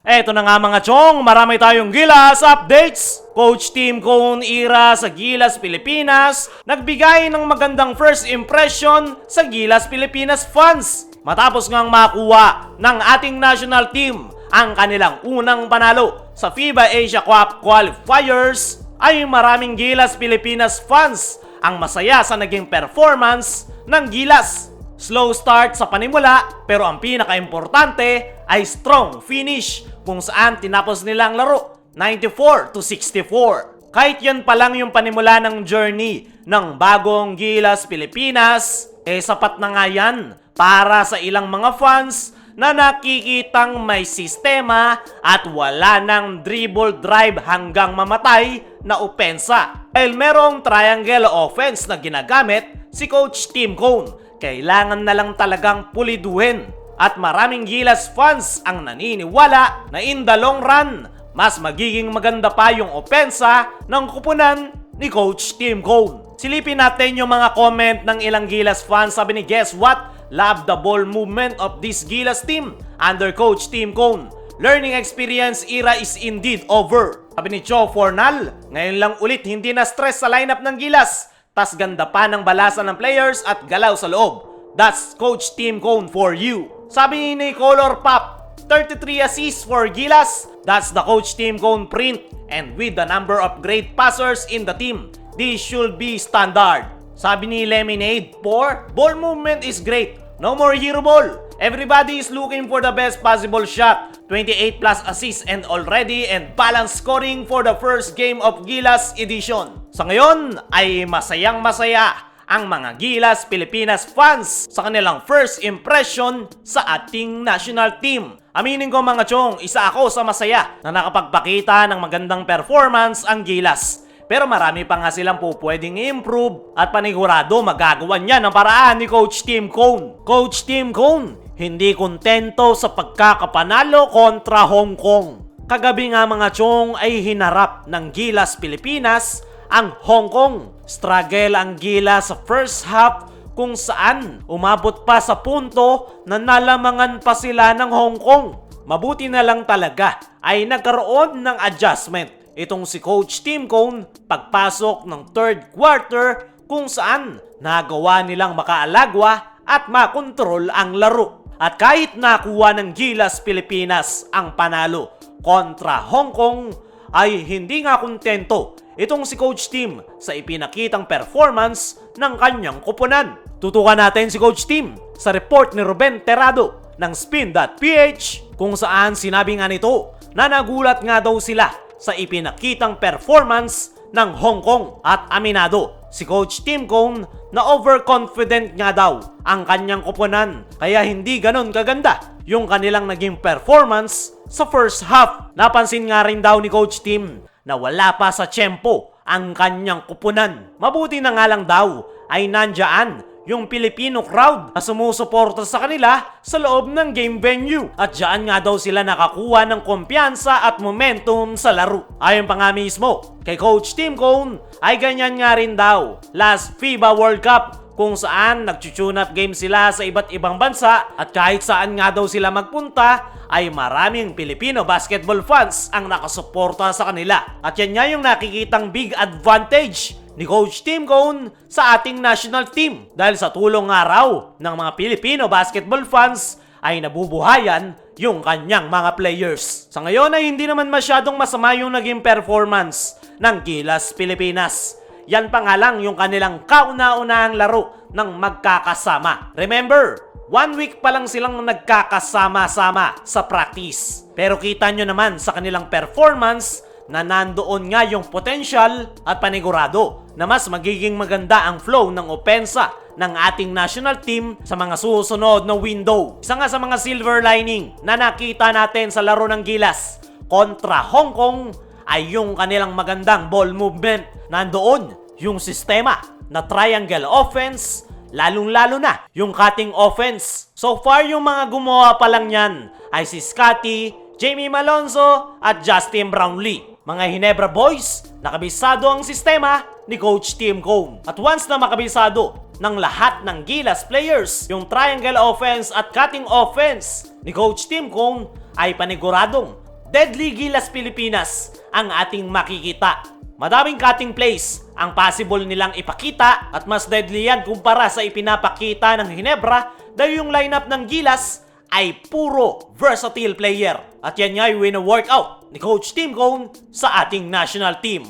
Eto na nga mga chong, marami tayong Gilas updates. Coach Tim Cone Ira sa Gilas Pilipinas nagbigay ng magandang first impression sa Gilas Pilipinas fans. Matapos ngang makuha ng ating national team ang kanilang unang panalo sa FIBA Asia Cup qualifiers, ay maraming Gilas Pilipinas fans ang masaya sa naging performance ng Gilas. Slow start sa panimula pero ang pinaka-importante ay strong finish kung saan tinapos nila ang laro 94-64. Kahit yan pa lang yung panimula ng journey ng bagong Gilas Pilipinas, sapat na nga yan para sa ilang mga fans na nakikitang may sistema at wala ng dribble drive hanggang mamatay na opensa. Dahil merong triangle offense na ginagamit si Coach Tim Cone, kailangan na lang talagang puliduhin. At maraming Gilas fans ang naniniwala na in the long run, mas magiging maganda pa yung opensa ng kupunan ni Coach Tim Cone. Silipin natin yung mga comment ng ilang Gilas fans. Sabi ni guess what? Love the ball movement of this Gilas team under Coach Tim Cone. Learning experience era is indeed over. Sabi ni Cho Fornal, ngayon lang ulit hindi na stress sa lineup ng Gilas. Tas ganda pa ng balasan ng players at galaw sa loob. That's Coach Tim Cone for you. Sabi ni Color Pop, 33 assists for Gilas. That's the Coach Tim Cone print. And with the number of great passers in the team, this should be standard. Sabi ni Lemonade, ball movement is great. No more hero ball. Everybody is looking for the best possible shot. 28 plus assists and already and balanced scoring for the first game of Gilas edition. Sa ngayon ay masayang masaya ang mga Gilas Pilipinas fans sa kanilang first impression sa ating national team. Aminin ko mga chong, isa ako sa masaya na nakapagpakita ng magandang performance ang Gilas. Pero marami pa nga silang pwedeng i-improve at panigurado magagawa niya ng paraan ni Coach Tim Cone. Coach Tim Cone, hindi kontento sa pagkakapanalo kontra Hong Kong. Kagabi nga mga chong ay hinarap ng Gilas Pilipinas ang Hong Kong. Struggle ang Gilas sa first half kung saan umabot pa sa punto na nalamangan pa sila ng Hong Kong. Mabuti na lang talaga ay nagkaroon ng adjustment itong si Coach Tim Cone pagpasok ng third quarter kung saan nagawa nilang makaalagwa at makontrol ang laro. At kahit nakuha ng Gilas Pilipinas ang panalo kontra Hong Kong, ay hindi nga kontento itong si Coach Tim sa ipinakitang performance ng kanyang kupunan. Tutukan natin si Coach Tim sa report ni Ruben Terrado ng Spin.ph kung saan sinabi nga nito na nagulat nga daw sila sa ipinakitang performance ng Hong Kong at aminado si Coach Tim Cone na overconfident nga daw ang kanyang kupunan kaya hindi ganon kaganda yung kanilang naging performance sa first half. Napansin nga rin daw ni Coach Tim na wala pa sa tiyempo ang kanyang kupunan. Mabuti na nga lang daw ay nandyan yung Filipino crowd na sumusuporta sa kanila sa loob ng game venue. At dyan nga daw sila nakakuha ng kumpiyansa at momentum sa laro. Ayon pa nga mismo kay Coach Tim Cone ay ganyan nga rin daw last FIBA World Cup kung saan nagtutune up game sila sa iba't ibang bansa at kahit saan nga daw sila magpunta ay maraming Filipino basketball fans ang nakasuporta sa kanila. At yan nga yung nakikitang big advantage ni Coach Tim Cone sa ating national team dahil sa tulong nga raw ng mga Filipino basketball fans ay nabubuhayan yung kanyang mga players. Sa ngayon ay hindi naman masyadong masama yung naging performance ng Gilas Pilipinas. Yan pa nga lang yung kanilang kauna-unahang laro ng magkakasama. Remember, 1 week pa lang silang nagkakasama-sama sa practice. Pero kita nyo naman sa kanilang performance na nandoon nga yung potential at panigurado na mas magiging maganda ang flow ng opensa ng ating national team sa mga susunod na window. Isa nga sa mga silver lining na nakita natin sa laro ng Gilas kontra Hong Kong ay yung kanilang magandang ball movement. Nandoon yung sistema na triangle offense, lalong-lalo na yung cutting offense. So far, yung mga gumawa pa lang yan ay si Scotty, Jamie Malonzo at Justin Brownlee. Mga Hinebra Boys, nakabisado ang sistema ni Coach Tim Cone. At once na makabisado ng lahat ng Gilas players yung triangle offense at cutting offense ni Coach Tim Cone, ay paniguradong deadly Gilas Pilipinas ang ating makikita. Madaming cutting plays ang possible nilang ipakita at mas deadly yan kumpara sa ipinapakita ng Ginebra dahil yung lineup ng Gilas ay puro versatile player. At yan nga yung win-workout ni Coach Tim Cone sa ating national team.